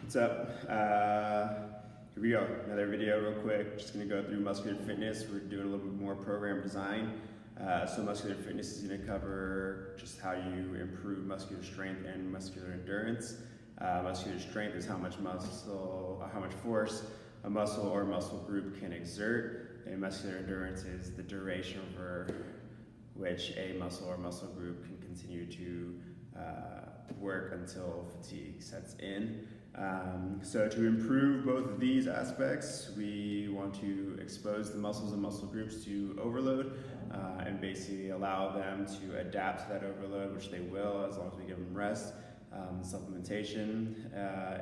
What's up? Here we go, another video real quick. Just gonna go through muscular fitness. We're doing a little bit more program design. So muscular fitness is gonna cover just how you improve muscular strength and muscular endurance. Muscular strength is how much force a muscle or muscle group can exert. And muscular endurance is the duration for which a muscle or muscle group can continue to work until fatigue sets in. So to improve both of these aspects, we want to expose the muscles and muscle groups to overload and basically allow them to adapt to that overload, which they will as long as we give them rest, supplementation,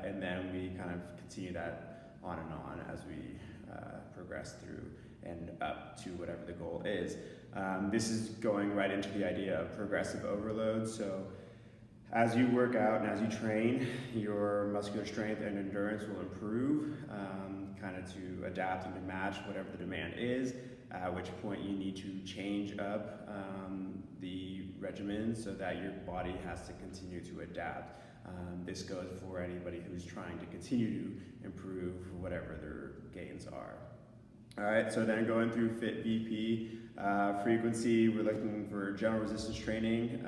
and then we kind of continue that on and on as we progress through and up to whatever the goal is. This is going right into the idea of progressive overload. So as you work out and as you train, your muscular strength and endurance will improve, kind of to adapt and to match whatever the demand is, at which point you need to change up the regimen so that your body has to continue to adapt. This goes for anybody who's trying to continue to improve whatever their gains are. All right, so then going through Fit VP frequency, we're looking for general resistance training.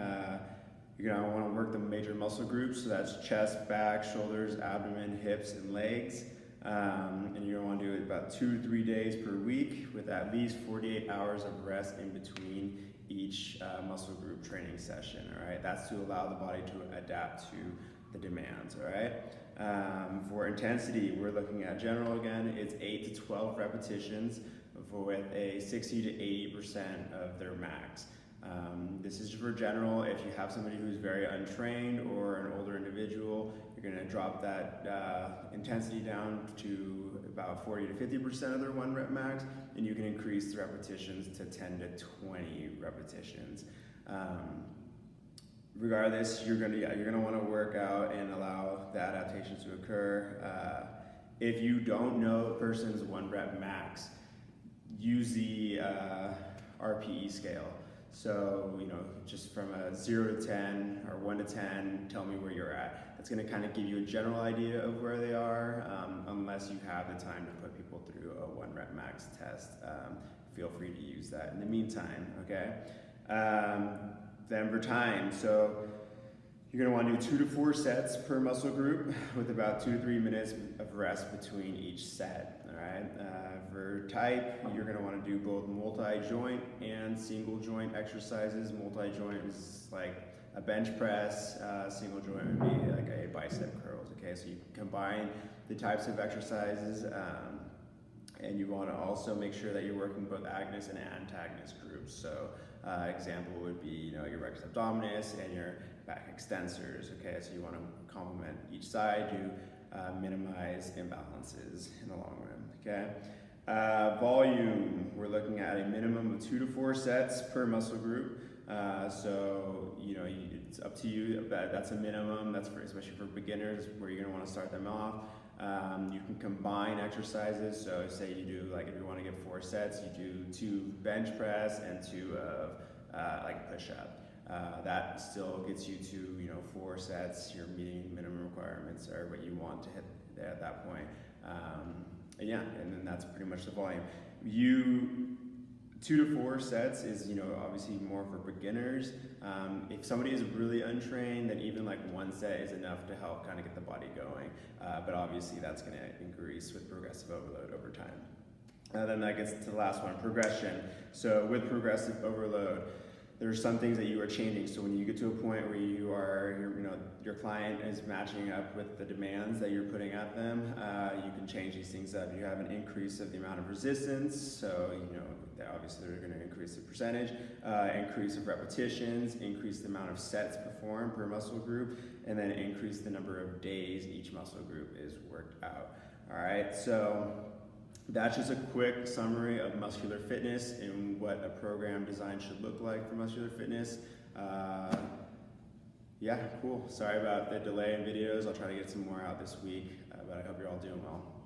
You're gonna wanna work the major muscle groups, so that's chest, back, shoulders, abdomen, hips, and legs. And you're gonna wanna do it about 2 to 3 days per week with at least 48 hours of rest in between each muscle group training session, all right? That's to allow the body to adapt to the demands, all right? For intensity, we're looking at general again, it's 8 to 12 repetitions with a 60 to 80% of their max. This is for general. If you have somebody who's very untrained or an older individual, you're gonna drop that intensity down to about 40 to 50% of their 1 rep max, and you can increase the repetitions to 10 to 20 repetitions. Regardless, you're gonna wanna work out and allow the adaptations to occur. If you don't know a person's 1 rep max, use the RPE scale. So, just from a 0 to 10 or 1 to 10, tell me where you're at. It's gonna kind of give you a general idea of where they are, unless you have the time to put people through a 1 rep max test. Feel free to use that in the meantime, okay? Then for time, so you're gonna wanna do 2 to 4 sets per muscle group with about 2 to 3 minutes of rest between each set, all right? For type, you're gonna wanna do both multi-joint and single joint exercises. Multi-joint is like a bench press, single joint would be like a bicep curls, okay? So you can combine the types of exercises, and you wanna also make sure that you're working both agonist and antagonist groups. So example would be, your rectus abdominis and your back extensors, okay? So you wanna complement each side to minimize imbalances in the long run, okay? Volume, we're looking at a minimum of 2 to 4 sets per muscle group. So, it's up to you, that's a minimum, that's for, especially for beginners where you're gonna wanna start them off. You can combine exercises, so say you do, like if you wanna get 4 sets, you do 2 bench press and 2 of like push-up. That still gets you to, 4 sets, you're meeting minimum requirements or what you want to hit at that point. Yeah, and then that's pretty much the volume. 2 to 4 sets is, obviously more for beginners. If somebody is really untrained, then even like 1 set is enough to help kind of get the body going. But obviously that's gonna increase with progressive overload over time. Then that gets to the last one, progression. So with progressive overload, there's some things that you are changing. So when you get to a point where your client is matching up with the demands that you're putting at them, you can change these things up. You have an increase of the amount of resistance, so obviously they're going to increase the percentage, increase of repetitions, increase the amount of sets performed per muscle group, and then increase the number of days each muscle group is worked out. All right, so that's just a quick summary of muscular fitness and what a program design should look like for muscular fitness. Yeah, cool. Sorry about the delay in videos. I'll try to get some more out this week, but I hope you're all doing well.